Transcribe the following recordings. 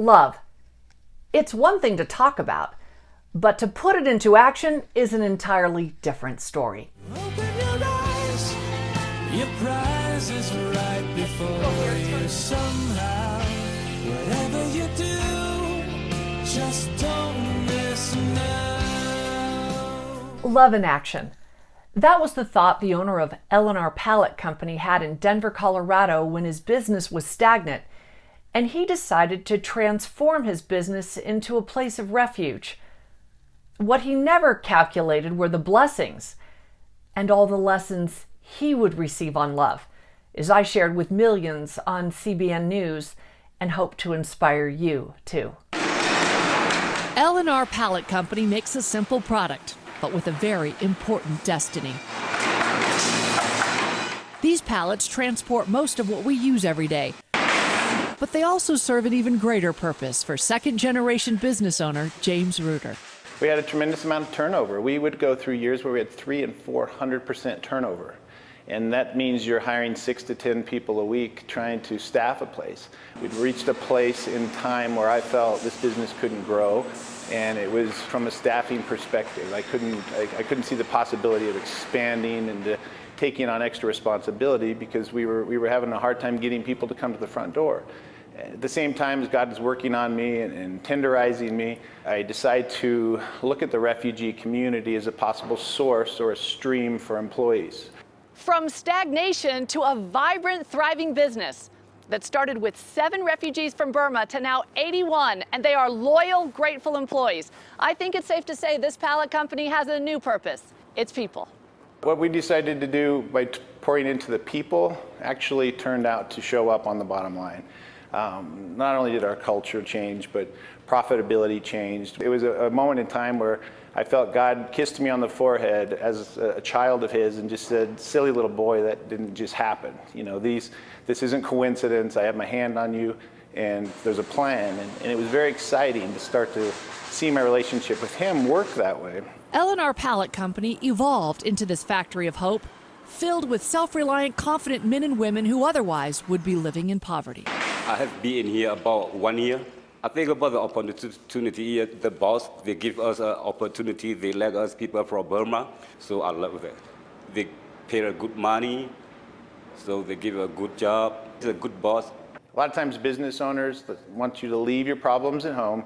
Love. It's one thing to talk about, but to put it into action is an entirely different story. Open your eyes, your prize is right before you somehow. Whatever you do, just don't miss now. Love in action. That was the thought the owner of L&R Pallet Company had in Denver, Colorado when his business was stagnant, and he decided to transform his business into a place of refuge. What he never calculated were the blessings and all the lessons he would receive on love, as I shared with millions on CBN News and hope to inspire you too. L&R Pallet Company makes a simple product, but with a very important destiny. These pallets transport most of what we use every day, but they also serve an even greater purpose for second-generation business owner James Reuter. We had a tremendous amount of turnover. We would go through years where we had 300% and 400% turnover. And that means you're hiring 6 to 10 people a week trying to staff a place. We'd reached a place in time where I felt this business couldn't grow, and it was from a staffing perspective. I couldn't see the possibility of expanding and taking on extra responsibility because we were having a hard time getting people to come to the front door. At the same time as God is working on me and tenderizing me, I decide to look at the refugee community as a possible source or a stream for employees. From stagnation to a vibrant, thriving business that started with 7 refugees from Burma to now 81, and they are loyal, grateful employees. I think it's safe to say this pallet company has a new purpose. It's people. What we decided to do by pouring into the people actually turned out to show up on the bottom line. Not only did our culture change, but profitability changed. It was a moment in time where I felt God kissed me on the forehead as a child of His and just said, silly little boy, that didn't just happen. You know, this isn't coincidence. I have my hand on you, and there's a plan. And it was very exciting to start to see my relationship with Him work that way. L&R Pallet Company evolved into this factory of hope, filled with self-reliant, confident men and women who otherwise would be living in poverty. I have been here about 1 year. I think about the opportunity here. The boss, they give us an opportunity. They let us people from Burma, so I love that. They pay a good money, so they give a good job. It's a good boss. A lot of times business owners want you to leave your problems at home,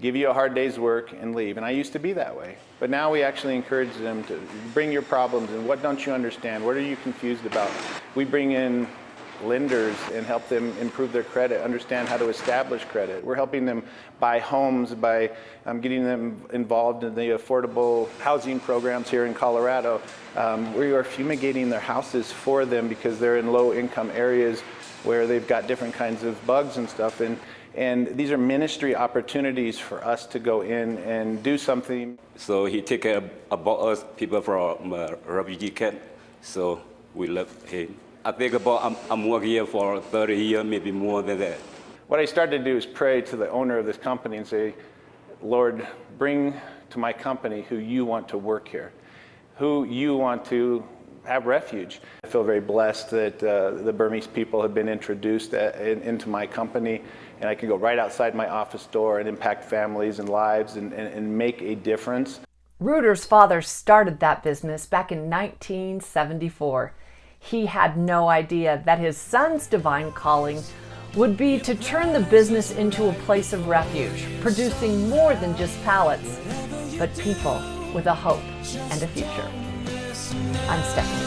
give you a hard day's work, and leave. And I used to be that way. But now we actually encourage them to bring your problems and what don't you understand? What are you confused about? We bring in lenders and help them improve their credit, understand how to establish credit. We're helping them buy homes by getting them involved in the affordable housing programs here in Colorado. We are fumigating their houses for them because they're in low-income areas where they've got different kinds of bugs and stuff. And these are ministry opportunities for us to go in and do something. So he take care about us, people from refugee camp, so we love him. I think about I'm working here for 30 years, maybe more than that. What I started to do is pray to the owner of this company and say, Lord, bring to my company who you want to work here, who you want to have refuge. I feel very blessed that the Burmese people have been introduced into my company, and I can go right outside my office door and impact families and lives and make a difference. Reuter's father started that business back in 1974. He had no idea that his son's divine calling would be to turn the business into a place of refuge, producing more than just pallets, but people with a hope and a future. I'm Stephanie.